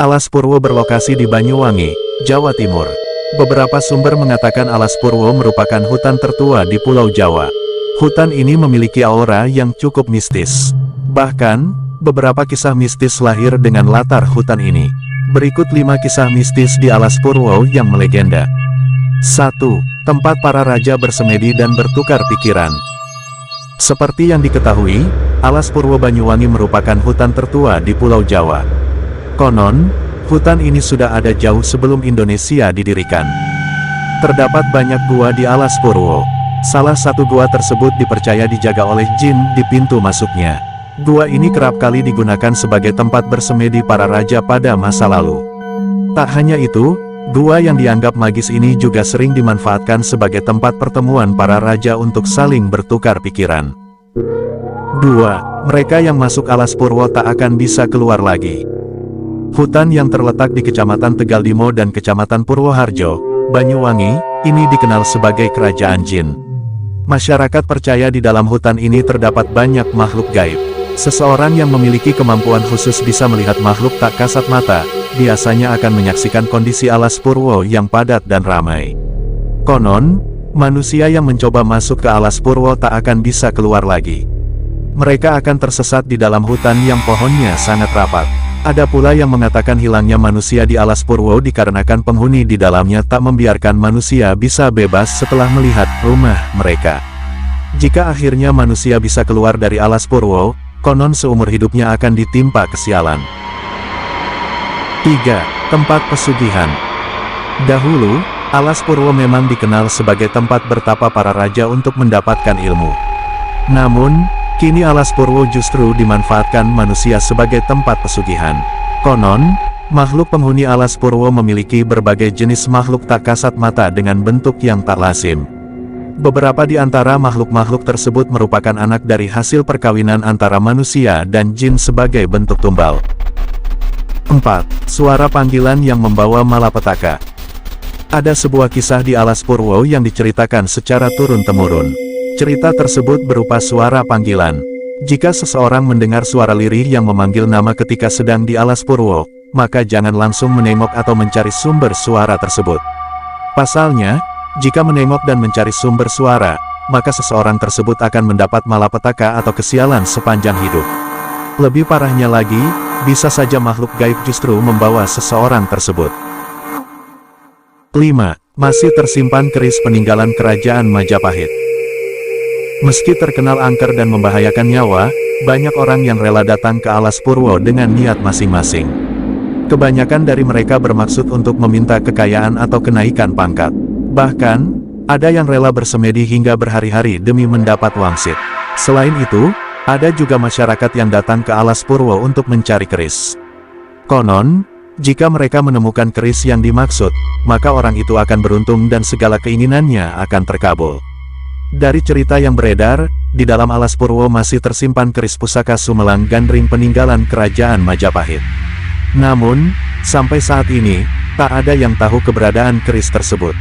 Alas Purwo berlokasi di Banyuwangi, Jawa Timur. Beberapa sumber mengatakan Alas Purwo merupakan hutan tertua di Pulau Jawa. Hutan ini memiliki aura yang cukup mistis. Bahkan, beberapa kisah mistis lahir dengan latar hutan ini. Berikut 5 kisah mistis di Alas Purwo yang melegenda. 1. Tempat para raja bersemedi dan bertukar pikiran. Seperti yang diketahui, Alas Purwo Banyuwangi merupakan hutan tertua di Pulau Jawa. Konon, hutan ini sudah ada jauh sebelum Indonesia didirikan. Terdapat banyak gua di Alas Purwo. Salah satu gua tersebut dipercaya dijaga oleh jin di pintu masuknya. Gua ini kerap kali digunakan sebagai tempat bersemedi para raja pada masa lalu. Tak hanya itu, gua yang dianggap magis ini juga sering dimanfaatkan sebagai tempat pertemuan para raja untuk saling bertukar pikiran. 2. Mereka yang masuk Alas Purwo tak akan bisa keluar lagi. Hutan yang terletak di Kecamatan Tegaldimo dan Kecamatan Purwoharjo, Banyuwangi, ini dikenal sebagai kerajaan jin. Masyarakat percaya di dalam hutan ini terdapat banyak makhluk gaib. Seseorang yang memiliki kemampuan khusus bisa melihat makhluk tak kasat mata, biasanya akan menyaksikan kondisi Alas Purwo yang padat dan ramai. Konon, manusia yang mencoba masuk ke Alas Purwo tak akan bisa keluar lagi. Mereka akan tersesat di dalam hutan yang pohonnya sangat rapat. Ada pula yang mengatakan hilangnya manusia di Alas Purwo dikarenakan penghuni di dalamnya tak membiarkan manusia bisa bebas setelah melihat rumah mereka. Jika akhirnya manusia bisa keluar dari Alas Purwo, konon seumur hidupnya akan ditimpa kesialan. 3. Tempat pesugihan. Dahulu, Alas Purwo memang dikenal sebagai tempat bertapa para raja untuk mendapatkan ilmu. Namun, kini Alas Purwo justru dimanfaatkan manusia sebagai tempat pesugihan. Konon, makhluk penghuni Alas Purwo memiliki berbagai jenis makhluk tak kasat mata dengan bentuk yang tak lazim. Beberapa di antara makhluk-makhluk tersebut merupakan anak dari hasil perkawinan antara manusia dan jin sebagai bentuk tumbal. 4. Suara panggilan yang membawa malapetaka. Ada sebuah kisah di Alas Purwo yang diceritakan secara turun-temurun. Cerita tersebut berupa suara panggilan. Jika seseorang mendengar suara lirih yang memanggil nama ketika sedang di Alas Purwo, maka jangan langsung menengok atau mencari sumber suara tersebut. Pasalnya, jika menengok dan mencari sumber suara, maka seseorang tersebut akan mendapat malapetaka atau kesialan sepanjang hidup. Lebih parahnya lagi, bisa saja makhluk gaib justru membawa seseorang tersebut. 5. Masih tersimpan keris peninggalan Kerajaan Majapahit. Meski terkenal angker dan membahayakan nyawa, banyak orang yang rela datang ke Alas Purwo dengan niat masing-masing. Kebanyakan dari mereka bermaksud untuk meminta kekayaan atau kenaikan pangkat. Bahkan, ada yang rela bersemedi hingga berhari-hari demi mendapat wangsit. Selain itu, ada juga masyarakat yang datang ke Alas Purwo untuk mencari keris. Konon, jika mereka menemukan keris yang dimaksud, maka orang itu akan beruntung dan segala keinginannya akan terkabul. Dari cerita yang beredar, di dalam Alas Purwo masih tersimpan keris pusaka Sumelang Gandring peninggalan Kerajaan Majapahit. Namun, sampai saat ini, tak ada yang tahu keberadaan keris tersebut.